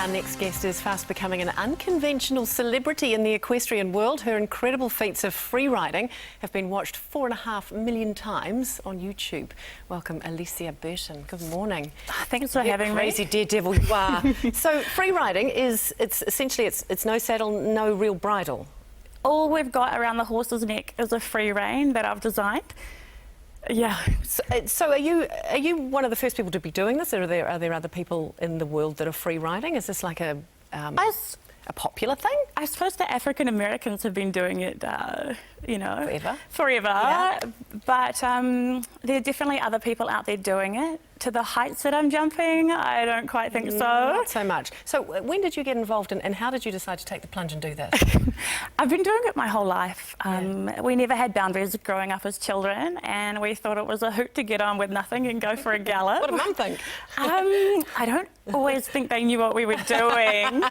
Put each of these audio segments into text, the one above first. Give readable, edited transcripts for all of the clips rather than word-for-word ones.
Our next guest is fast becoming an unconventional celebrity in the equestrian world. Her incredible feats of free riding have been watched 4.5 million times on YouTube. Welcome, Alycia Burton. Good morning. Thanks for having me. Crazy daredevil you are. So free riding is, essentially it's no saddle, no real bridle. All we've got around the horse's neck is a free rein that I've designed. Yeah. So are you one of the first people to be doing this, or are there other people in the world that are free riding? Is this like a popular thing? I suppose the African Americans have been doing it, you know, forever. Yeah. But there are definitely other people out there doing it. To the heights that I'm jumping, I don't quite think so. Not so much. So when did you get involved and how did you decide to take the plunge and do this? I've been doing it my whole life. We never had boundaries growing up as children, and we thought it was a hoot to get on with nothing and go for a gallop. What did Mum think? I don't always think they knew what we were doing,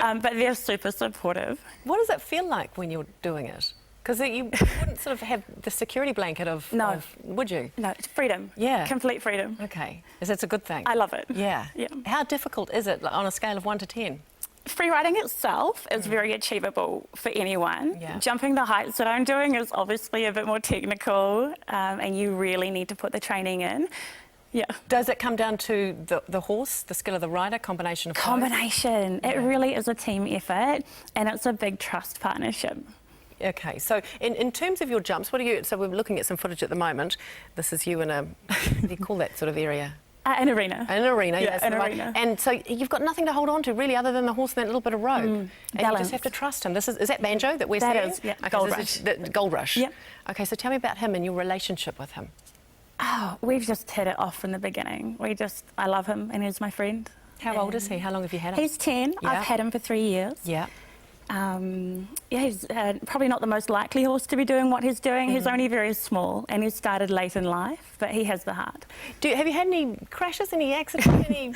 but they're super supportive. What does it feel like when you're doing it? Because you wouldn't sort of have the security blanket of... No. Would you? No, it's freedom. Yeah. Complete freedom. Okay. It's a good thing? I love it. Yeah. Yeah. How difficult is it on a scale of 1 to 10? Free riding itself is very achievable for anyone. Yeah. Jumping the heights that I'm doing is obviously a bit more technical, and you really need to put the training in. Yeah. Does it come down to the horse, the skill of the rider, combination of both? Combination. It really is a team effort, and it's a big trust partnership. Okay, so in terms of your jumps, so we're looking at some footage at the moment. This is you in a, what do you call that sort of area? An arena. An arena, yeah, yes. An arena. And so you've got nothing to hold on to really other than the horse and that little bit of rope. And balance. You just have to trust him. Is that Banjo that we're seeing? That is, yeah. Okay, Gold so Rush. Gold Rush. Yep. Okay, so tell me about him and your relationship with him. Oh, we've just hit it off from the beginning. I love him and he's my friend. How old is he? How long have you had him? He's 10. Yeah. I've had him for 3 years. Yeah. Yeah, he's probably not the most likely horse to be doing what he's doing. He's only very small and he started late in life, but he has the heart. Have you had any crashes, any accidents, any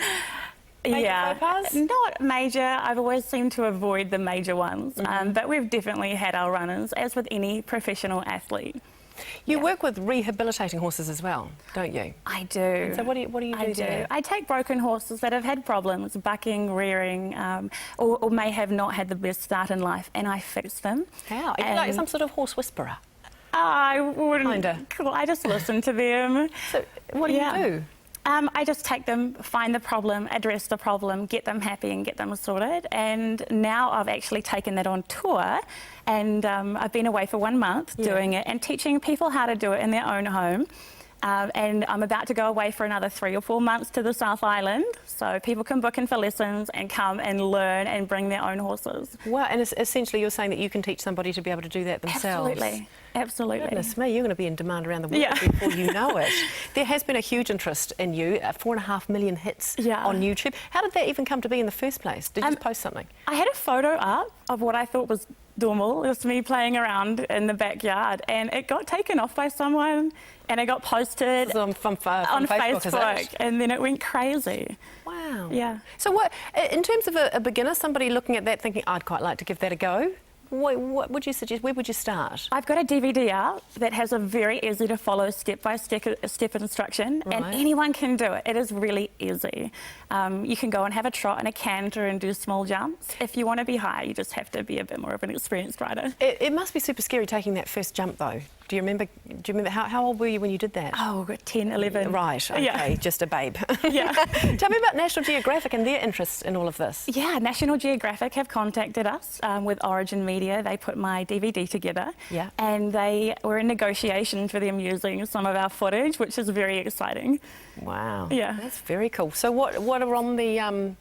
major faux pas? Not major. I've always seemed to avoid the major ones, but we've definitely had our runners, as with any professional athlete. You work with rehabilitating horses as well, don't you? I do. And so what do you do there? I take broken horses that have had problems, bucking, rearing, or may have not had the best start in life, and I fix them. How? Are you like some sort of horse whisperer? I wouldn't. Kinda. I just listen to them. So what do you do? I just take them, find the problem, address the problem, get them happy and get them sorted. And now I've actually taken that on tour, and I've been away for 1 month doing it and teaching people how to do it in their own home. And I'm about to go away for another 3 or 4 months to the South Island, so people can book in for lessons and come and learn and bring their own horses. Wow, and essentially you're saying that you can teach somebody to be able to do that themselves? Absolutely, absolutely. Goodness me, you're going to be in demand around the world before you know it. There has been a huge interest in you, 4.5 million hits on YouTube. How did that even come to be in the first place? Did you just post something? I had a photo up of what I thought was normal. It was me playing around in the backyard, and it got taken off by someone, and it got posted on Facebook, and then it went crazy. Wow. Yeah. So what, in terms of a beginner, somebody looking at that thinking, I'd quite like to give that a go, what would you suggest? Where would you start? I've got a DVD out that has a very easy to follow step-by-step instruction, and anyone can do it. It is really easy. You can go and have a trot and a canter and do small jumps. If you want to be high, you just have to be a bit more of an experienced rider. It must be super scary taking that first jump, though. Do you remember how old were you when you did that? Oh, 10, 11. Right, okay, just a babe. Yeah. Tell me about National Geographic and their interest in all of this. Yeah, National Geographic have contacted us with Origin Media. They put my DVD together. Yeah. And they were in negotiations for them using some of our footage, which is very exciting. Wow. Yeah. That's very cool. So what are on the...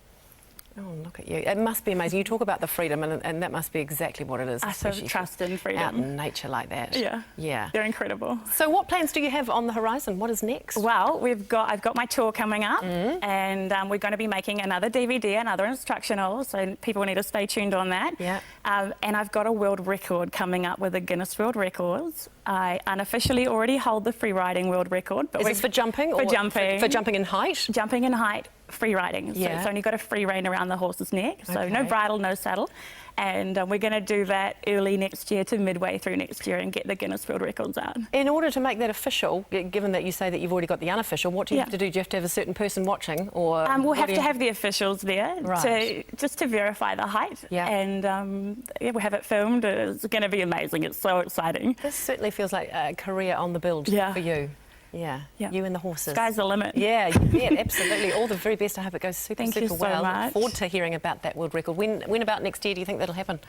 Oh, look at you. It must be amazing. You talk about the freedom, and that must be exactly what it is. I sort of trust in freedom. Out in nature like that. Yeah. Yeah. They're incredible. So what plans do you have on the horizon? What is next? Well, I've got my tour coming up, and we're going to be making another DVD, another instructional, so people need to stay tuned on that. Yeah. And I've got a world record coming up with the Guinness World Records. I unofficially already hold the free riding world record. But is this for jumping? For jumping. For jumping in height? Jumping in height. free riding. So Yeah. it's only got a free rein around the horse's neck, so no Okay. bridle, no saddle. And we're going to do that early next year to midway through next year and get the Guinness World Records out. In order to make that official, given that you say that you've already got the unofficial, what do you have to do? Do you have to have a certain person watching? Or We'll what have do to you- have the officials there Right. just to verify the height. Yeah. And yeah, we'll have it filmed. It's going to be amazing. It's so exciting. This certainly feels like a career on the build for you. Yeah. You and the horses. Sky's the limit. Yeah, absolutely. All the very best. I hope it goes super, Thank you super so well. much. Look forward to hearing about that world record. When about next year do you think that'll happen?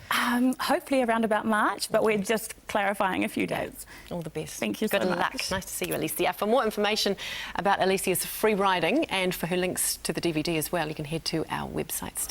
Hopefully around about March, but we're just clarifying a few dates. All the best. Thank you Good so luck. much. Nice to see you, Alycia. For more information about Alycia's free riding and for her links to the DVD as well, you can head to our website.